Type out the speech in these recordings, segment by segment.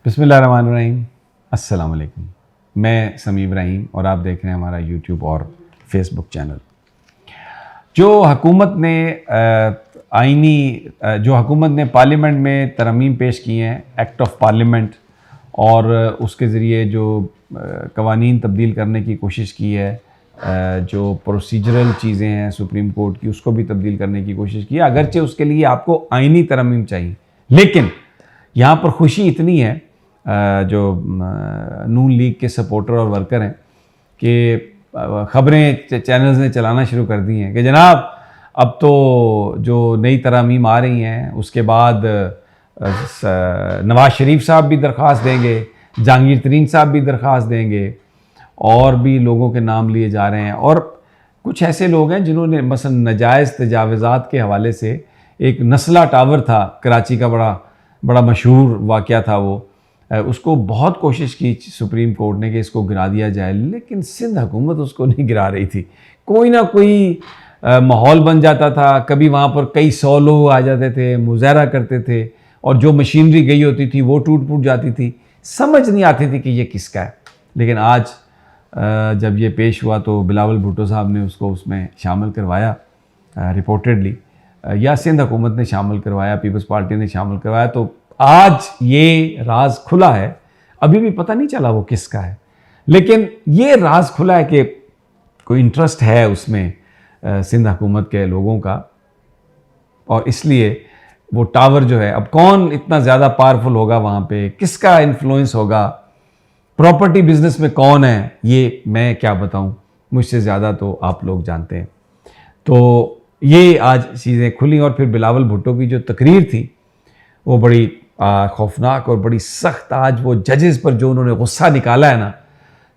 बिस्मिल्लाहिर्रहमानिर्रहीम। अस्सलाम वालेकुम। मैं समी इब्राहिम और आप देख रहे हैं हमारा यूट्यूब और फेसबुक चैनल। जो हुकूमत ने पार्लियामेंट में तरमीम पेश की हैं, एक्ट ऑफ पार्लियामेंट, और उसके ज़रिए जो कवानीन तब्दील करने की कोशिश की है, जो प्रोसीजरल चीज़ें हैं सुप्रीम कोर्ट की, उसको भी तब्दील करने की कोशिश की है। अगरचे उसके लिए आपको आइनी तरमीम चाहिए, लेकिन यहाँ पर खुशी इतनी है, जो नून लीग के सपोर्टर और वर्कर हैं, कि ख़बरें चैनल्स ने चलाना शुरू कर दी हैं कि जनाब अब तो जो नई तरमीम आ रही हैं उसके बाद नवाज़ शरीफ साहब भी दरख्वास्त देंगे, जहांगीर तरीन साहब भी दरख्वास्त देंगे, और भी लोगों के नाम लिए जा रहे हैं। और कुछ ऐसे लोग हैं जिन्होंने मसलन नजायज़ तजावज़ात के हवाले से, एक नस्ला टावर था कराची का, बड़ा मशहूर वाक़या था वो, उसको बहुत कोशिश की सुप्रीम कोर्ट ने कि इसको गिरा दिया जाए, लेकिन सिंध हुकूमत उसको नहीं गिरा रही थी। कोई ना कोई माहौल बन जाता था, कभी वहाँ पर कई 100 लोग आ जाते थे, मुज़ाहरा करते थे, और जो मशीनरी गई होती थी वो टूट फूट जाती थी, समझ नहीं आती थी कि ये किसका है। लेकिन आज जब ये पेश हुआ तो बिलावल भुट्टो साहब ने उसको उसमें शामिल करवाया, रिपोर्टेडली, या सिंध हुकूमत ने शामिल करवाया, पीपल्स पार्टी ने शामिल करवाया, तो आज ये राज खुला है। अभी भी पता नहीं चला वो किसका है, लेकिन ये राज खुला है कि कोई इंटरेस्ट है उसमें सिंध हुकूमत के लोगों का, और इसलिए वो टावर जो है, अब कौन इतना ज़्यादा पावरफुल होगा वहाँ पे, किसका इन्फ्लुएंस होगा, प्रॉपर्टी बिजनेस में कौन है, ये मैं क्या बताऊँ, मुझसे ज़्यादा तो आप लोग जानते हैं। तो ये आज चीज़ें खुली, और फिर बिलावल भुट्टो की जो तकरीर थी वो बड़ी खौफनाक और बड़ी सख्त। आज वो जजेस पर जो उन्होंने गुस्सा निकाला है ना,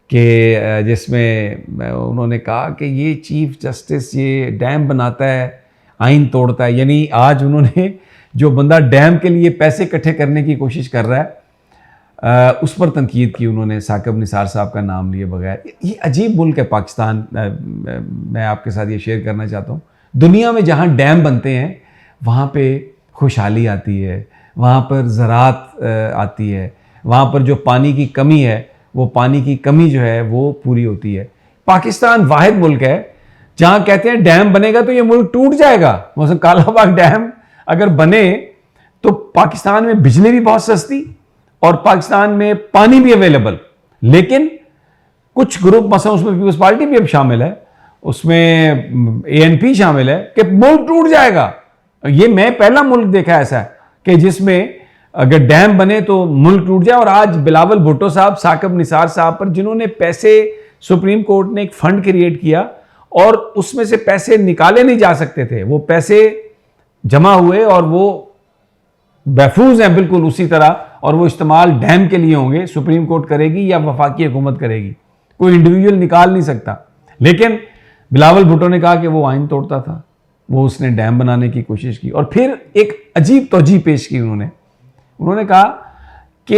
कि जिसमें उन्होंने कहा कि ये चीफ जस्टिस ये डैम बनाता है, आइन तोड़ता है। यानी आज उन्होंने जो बंदा डैम के लिए पैसे इकट्ठे करने की कोशिश कर रहा है, उस पर तनकीद की उन्होंने, साकिब निसार साहब का नाम लिए बगैर। ये अजीब मुल्क है पाकिस्तान। मैं आपके साथ ये शेयर करना चाहता हूँ, दुनिया में जहाँ डैम बनते हैं वहाँ पे खुशहाली आती है, वहाँ पर ज़राअत आती है, वहाँ पर जो पानी की कमी है वो पानी की कमी जो है वो पूरी होती है। पाकिस्तान वाहिद मुल्क है जहाँ कहते हैं डैम बनेगा तो ये मुल्क टूट जाएगा। मसलन कालाबाग डैम अगर बने तो पाकिस्तान में बिजली भी बहुत सस्ती और पाकिस्तान में पानी भी अवेलेबल, लेकिन कुछ ग्रुप, मसलन उसमें पीपल्स पार्टी भी अब शामिल है, उसमें ANP शामिल है, कि मुल्क टूट जाएगा। ये मैं पहला मुल्क देखा ऐसा है कि जिसमें अगर डैम बने तो मुल्क टूट जाए। और आज बिलावल भुट्टो साहब, साकिब निसार साहब पर, जिन्होंने पैसे, सुप्रीम कोर्ट ने एक फंड क्रिएट किया और उसमें से पैसे निकाले नहीं जा सकते थे, वो पैसे जमा हुए और वो महफूज हैं बिल्कुल उसी तरह, और वो इस्तेमाल डैम के लिए होंगे। सुप्रीम कोर्ट करेगी या वफाकी हुकूमत करेगी, कोई इंडिविजुअल निकाल नहीं सकता। लेकिन बिलावल भुट्टो ने कहा कि वो आइन तोड़ता था, वो उसने डैम बनाने की कोशिश की। और फिर एक अजीब तौजीह पेश की उन्होंने कहा कि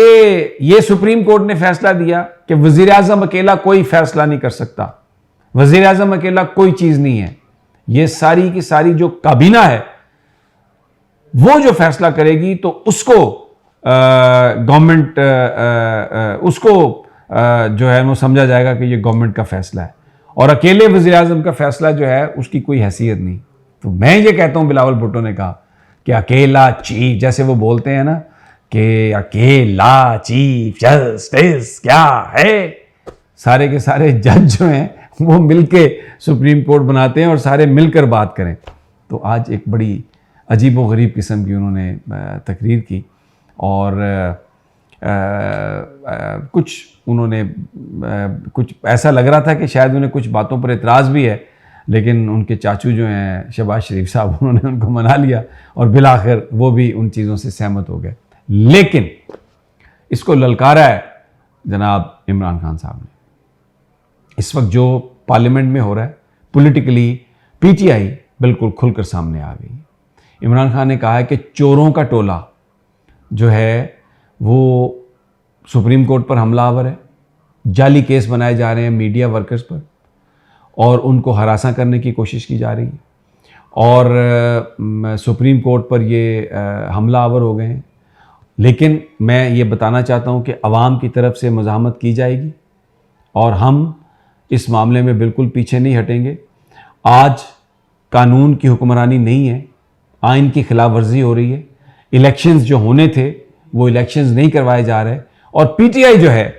ये सुप्रीम कोर्ट ने फैसला दिया कि वज़ीर आज़म अकेला कोई फैसला नहीं कर सकता, वज़ीर आज़म अकेला कोई चीज़ नहीं है, ये सारी की सारी जो काबीना है वो जो फैसला करेगी तो उसको गवर्नमेंट उसको जो है वो समझा जाएगा कि ये गवर्नमेंट का फैसला है, और अकेले वज़ीर आज़म का फैसला जो है उसकी कोई हैसियत नहीं। तो मैं ये कहता हूँ, बिलावल भुट्टो ने कहा कि अकेला चीफ, जैसे वो बोलते हैं ना कि अकेला चीफ जस्टिस क्या है, सारे के सारे जज जो हैं वो मिलके सुप्रीम कोर्ट बनाते हैं और सारे मिलकर बात करें। तो आज एक बड़ी अजीब व गरीब किस्म की उन्होंने तकरीर की, और कुछ उन्होंने कुछ ऐसा लग रहा था कि शायद उन्हें कुछ बातों पर एतराज़ भी है, लेकिन उनके चाचू जो हैं शहबाज शरीफ साहब, उन्होंने उनको मना लिया और बिलाखिर वो भी उन चीज़ों से सहमत हो गए। लेकिन इसको ललकारा है जनाब इमरान खान साहब ने। इस वक्त जो पार्लियामेंट में हो रहा है पॉलिटिकली, PTI बिल्कुल खुलकर सामने आ गई। इमरान खान ने कहा है कि चोरों का टोला जो है वो सुप्रीम कोर्ट पर हमलावर है, जाली केस बनाए जा रहे हैं मीडिया वर्कर्स पर और उनको हरासा करने की कोशिश की जा रही है, और सुप्रीम कोर्ट पर ये हमलावर हो गए हैं। लेकिन मैं ये बताना चाहता हूँ कि अवाम की तरफ से मज़ाहमत की जाएगी और हम इस मामले में बिल्कुल पीछे नहीं हटेंगे। आज कानून की हुक्मरानी नहीं है, आइन की खिलाफ वर्जी हो रही है। इलेक्शंस जो होने थे वो इलेक्शंस नहीं करवाए जा रहे और पीटीआई जो है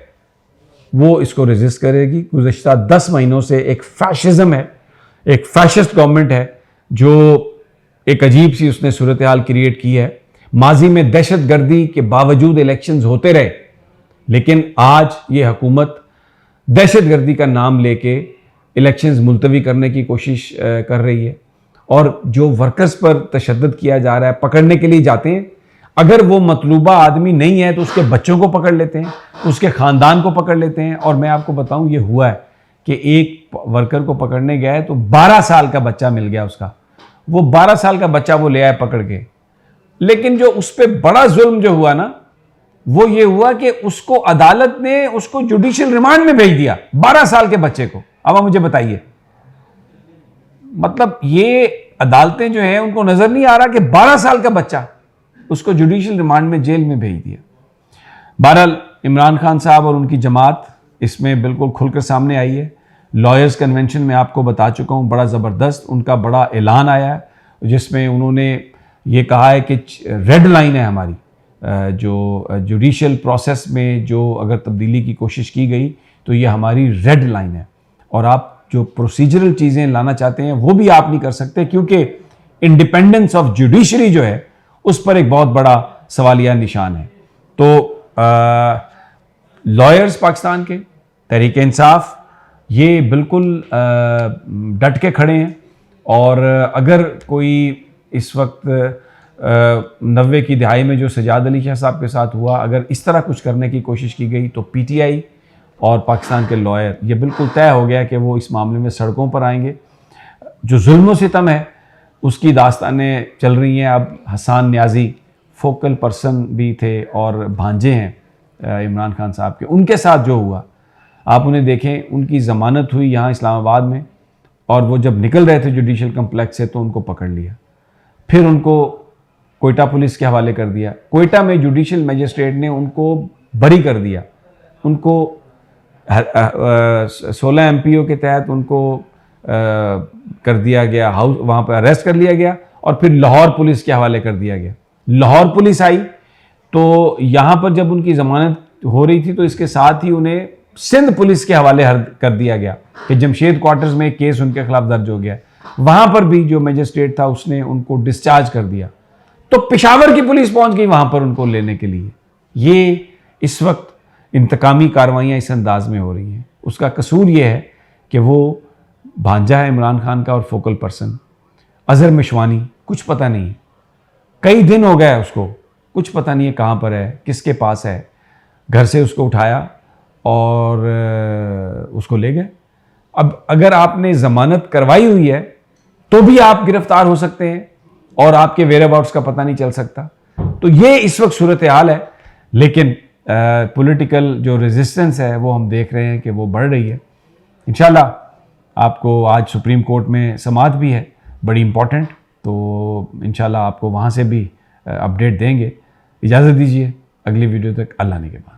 वो इसको रेजिस्ट करेगी। गुज़श्ता 10 महीनों से एक फैशिज्म है, एक फैशिस्ट गवर्नमेंट है जो एक अजीब सी उसने सूरत हाल क्रिएट की है। माजी में दहशत गर्दी के बावजूद इलेक्शंस होते रहे, लेकिन आज ये हुकूमत दहशत गर्दी का नाम लेके इलेक्शंस मुलतवी करने की कोशिश कर रही है और जो वर्कर्स पर तशद्दुद किया जा रहा है, पकड़ने के लिए जाते हैं, अगर वो मतलूबा आदमी नहीं है तो उसके बच्चों को पकड़ लेते हैं, उसके ख़ानदान को पकड़ लेते हैं। और मैं आपको बताऊं ये हुआ है कि एक वर्कर को पकड़ने गया है तो 12 साल का बच्चा मिल गया उसका, वो 12 साल का बच्चा वो ले आया पकड़ के। लेकिन जो उस पर बड़ा जुल्म जो हुआ ना वो ये हुआ कि उसको अदालत ने उसको जुडिशियल रिमांड में भेज दिया, 12 साल के बच्चे को। अब आप मुझे बताइए, मतलब ये अदालतें जो हैं उनको नजर नहीं आ रहा कि 12 साल का बच्चा उसको जुडिशियल रिमांड में जेल में भेज दिया। बहरहाल इमरान खान साहब और उनकी जमात इसमें बिल्कुल खुलकर सामने आई है। लॉयर्स कन्वेंशन में आपको बता चुका हूँ, बड़ा ज़बरदस्त उनका बड़ा ऐलान आया है जिसमें उन्होंने ये कहा है कि रेड लाइन है हमारी, जो जुडिशियल प्रोसेस में जो अगर तब्दीली की कोशिश की गई तो ये हमारी रेड लाइन है और आप जो प्रोसीजरल चीज़ें लाना चाहते हैं वो भी आप नहीं कर सकते, क्योंकि इंडिपेंडेंस ऑफ जुडिशरी जो है उस पर एक बहुत बड़ा सवालिया निशान है। तो लॉयर्स पाकिस्तान के, तहरीक इंसाफ, ये बिल्कुल डट के खड़े हैं और अगर कोई इस वक्त 90 की दिहाई में जो सजाद अली शाह साहब के साथ हुआ, अगर इस तरह कुछ करने की कोशिश की गई तो पीटीआई और पाकिस्तान के लॉयर ये बिल्कुल तय हो गया कि वो इस मामले में सड़कों पर आएंगे। जो जुल्म सितम है उसकी दास्तानें चल रही हैं। अब हसन न्याजी फोकल पर्सन भी थे और भांजे हैं इमरान खान साहब के, उनके साथ जो हुआ आप उन्हें देखें। उनकी ज़मानत हुई यहाँ इस्लामाबाद में और वो जब निकल रहे थे जुडिशल कम्प्लेक्स से तो उनको पकड़ लिया, फिर उनको कोयटा पुलिस के हवाले कर दिया। कोयटा में जुडिशल मजिस्ट्रेट ने उनको बरी कर दिया, उनको 16 MPO के तहत उनको कर दिया गया, हाउस वहाँ पर अरेस्ट कर लिया गया और फिर लाहौर पुलिस के हवाले कर दिया गया। लाहौर पुलिस आई तो यहाँ पर जब उनकी ज़मानत हो रही थी तो इसके साथ ही उन्हें सिंध पुलिस के हवाले कर दिया गया कि जमशेद क्वार्टर्स में एक केस उनके खिलाफ दर्ज हो गया। वहाँ पर भी जो मजिस्ट्रेट था उसने उनको डिस्चार्ज कर दिया, तो पेशावर की पुलिस पहुँच गई वहाँ पर उनको लेने के लिए। ये इस वक्त इंतकामी कार्रवाइयाँ इस अंदाज में हो रही हैं। उसका कसूर ये है कि वो भांजा है इमरान खान का और फोकल पर्सन अजहर मिशवानी, कुछ पता नहीं, कई दिन हो गए उसको, कुछ पता नहीं है कहाँ पर है, किसके पास है। घर से उसको उठाया और उसको ले गए। अब अगर आपने ज़मानत करवाई हुई है तो भी आप गिरफ्तार हो सकते हैं और आपके वेयरअबाउट्स का पता नहीं चल सकता। तो ये इस वक्त सूरत हाल है, लेकिन पॉलिटिकल जो रेजिस्टेंस है वो हम देख रहे हैं कि वो बढ़ रही है। इंशाल्लाह आपको आज सुप्रीम कोर्ट में समाअत भी है बड़ी इंपॉर्टेंट, तो इंशाल्लाह आपको वहाँ से भी अपडेट देंगे। इजाज़त दीजिए, अगली वीडियो तक अल्लाह ने के बाद।